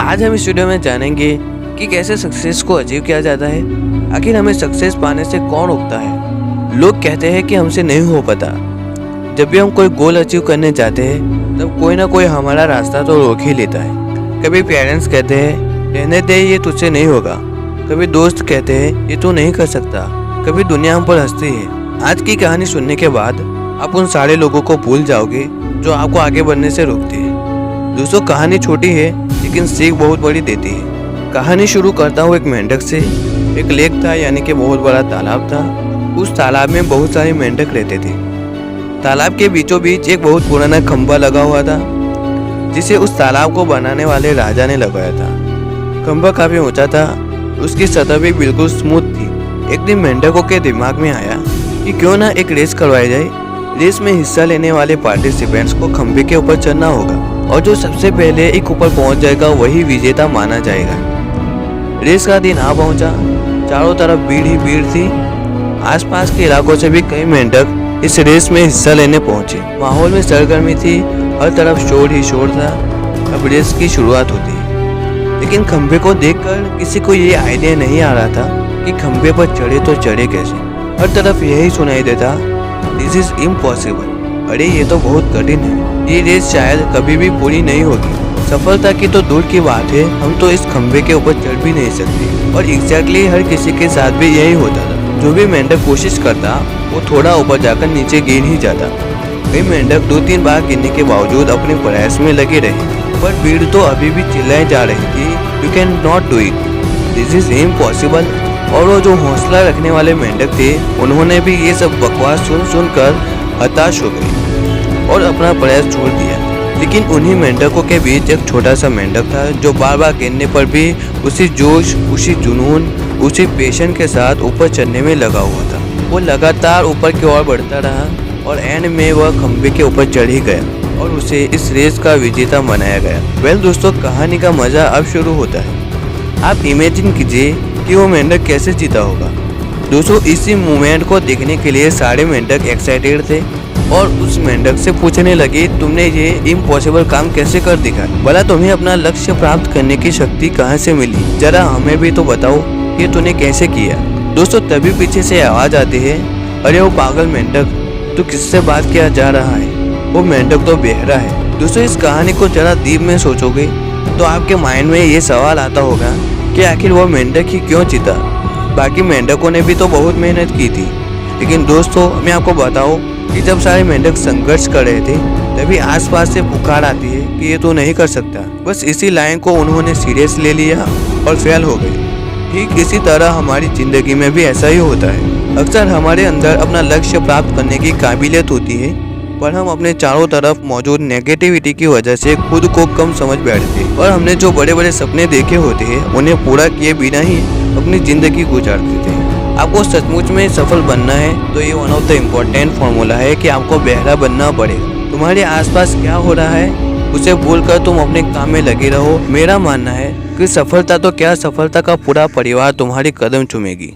आज हम इस वीडियो में जानेंगे कि कैसे सक्सेस को अचीव किया जाता है। आखिर हमें सक्सेस पाने से कौन रोकता है। लोग कहते हैं कि हमसे नहीं हो पाता। जब भी हम कोई गोल अचीव करने जाते हैं तब कोई ना कोई हमारा रास्ता तो रोक ही लेता है। कभी पेरेंट्स कहते हैं रहने दे, ये तुझसे नहीं होगा। कभी दोस्त कहते हैं ये तू नहीं कर सकता। कभी दुनिया हम पर हंसती है। आज की कहानी सुनने के बाद आप उन सारे लोगों को भूल जाओगे जो आपको आगे बढ़ने से रोकते हैं। दोस्तों, कहानी छोटी है लेकिन सीख बहुत बड़ी देती है। कहानी शुरू करता हूँ एक मेंढक से। एक लेक था, यानी कि बहुत बड़ा तालाब था। उस तालाब में बहुत सारे मेंढक रहते थे। तालाब के बीचों बीच एक बहुत पुराना खंभा लगा हुआ था जिसे उस तालाब को बनाने वाले राजा ने लगाया था। खंभा काफी ऊंचा था, उसकी सतह भी बिल्कुल स्मूथ थी। एक दिन मेंढकों के दिमाग में आया कि क्यों ना एक रेस करवाई जाए। रेस में हिस्सा लेने वाले पार्टिसिपेंट्स को खंभे के ऊपर चढ़ना होगा और जो सबसे पहले एक ऊपर पहुंच जाएगा वही विजेता माना जाएगा। रेस का दिन आ पहुंचा। चारों तरफ भीड़ ही भीड़ थी। आसपास के इलाकों से भी कई मेंढक इस रेस में हिस्सा लेने पहुंचे। माहौल में सरगर्मी थी, हर तरफ शोर ही शोर था। अब रेस की शुरुआत होती है, लेकिन खंभे को देखकर किसी को ये आइडिया नहीं आ रहा था कि खंभे पर चढ़े तो चढ़े कैसे। हर तरफ यही सुनाई देता, दिस इज इम्पॉसिबल। अरे ये तो बहुत कठिन है, ये रेस शायद कभी भी पूरी नहीं होगी। सफलता की तो दूर की बात है, हम तो इस खंभे के ऊपर चढ़ भी नहीं सकते। और एग्जैक्टली हर किसी के साथ भी यही होता था। जो भी मेंढक कोशिश करता वो थोड़ा ऊपर जाकर नीचे गिर ही जाता। कई मेंढक 2-3 बार गिरने के बावजूद अपने प्रयास में लगे रहे, पर भीड़ तो अभी भी चिल्लाए जा रही थी, you can not do it, this is impossible. और वो जो हौसला रखने वाले मेंढक थे उन्होंने भी ये सब बकवास सुन कर हताश हो गए और अपना प्रयास छोड़ दिया। लेकिन उन्हीं मेंढकों के बीच एक छोटा सा मेंढक था जो बार बार गिरने पर भी उसी जोश, उसी जुनून, उसी पैशन के साथ ऊपर चढ़ने में लगा हुआ था। वो लगातार ऊपर की ओर बढ़ता रहा और एंड में वह खंभे के ऊपर चढ़ ही गया और उसे इस रेस का विजेता बनाया गया। वेल दोस्तों, कहानी का मजा अब शुरू होता है। आप इमेजिन कीजिए कि वो मेंढक कैसे जीता होगा। दोस्तों, इसी मोमेंट को देखने के लिए सारे मेंढक एक्साइटेड थे और उस मेंढक से पूछने लगे, तुमने ये इम्पॉसिबल काम कैसे कर दिखा? भला तुम्हें अपना लक्ष्य प्राप्त करने की शक्ति कहाँ से मिली? जरा हमें भी तो बताओ कि तूने कैसे किया। दोस्तों, तभी पीछे से आवाज आती है, अरे वो पागल मेंढक, तू किससे बात किया जा रहा है? वो मेंढक तो बहरा है। दोस्तों, इस कहानी को जरा डीप में सोचोगे तो आपके माइंड में ये सवाल आता होगा कि आखिर वो मेंढक ही क्यों जीता? बाकी मेंढकों ने भी तो बहुत मेहनत की थी। लेकिन दोस्तों, मैं आपको बताऊं कि जब सारे मेंढक संघर्ष कर रहे थे तभी आसपास से पुकार आती है कि ये तो नहीं कर सकता। बस इसी लाइन को उन्होंने सीरियस ले लिया और फेल हो गए। ठीक इसी तरह हमारी जिंदगी में भी ऐसा ही होता है। अक्सर हमारे अंदर अपना लक्ष्य प्राप्त करने की काबिलियत होती है, पर हम अपने चारों तरफ मौजूद नेगेटिविटी की वजह से खुद को कम समझ बैठते हैं और हमने जो बड़े बड़े सपने देखे होते हैं उन्हें पूरा किए बिना ही अपनी जिंदगी गुजार देते हैं। आपको सचमुच में सफल बनना है तो ये one of the important formula है कि आपको बहरा बनना पड़ेगा। तुम्हारे आसपास क्या हो रहा है उसे भूलकर तुम अपने काम में लगे रहो। मेरा मानना है कि सफलता तो क्या, सफलता का पूरा परिवार तुम्हारे कदम चूमेगी।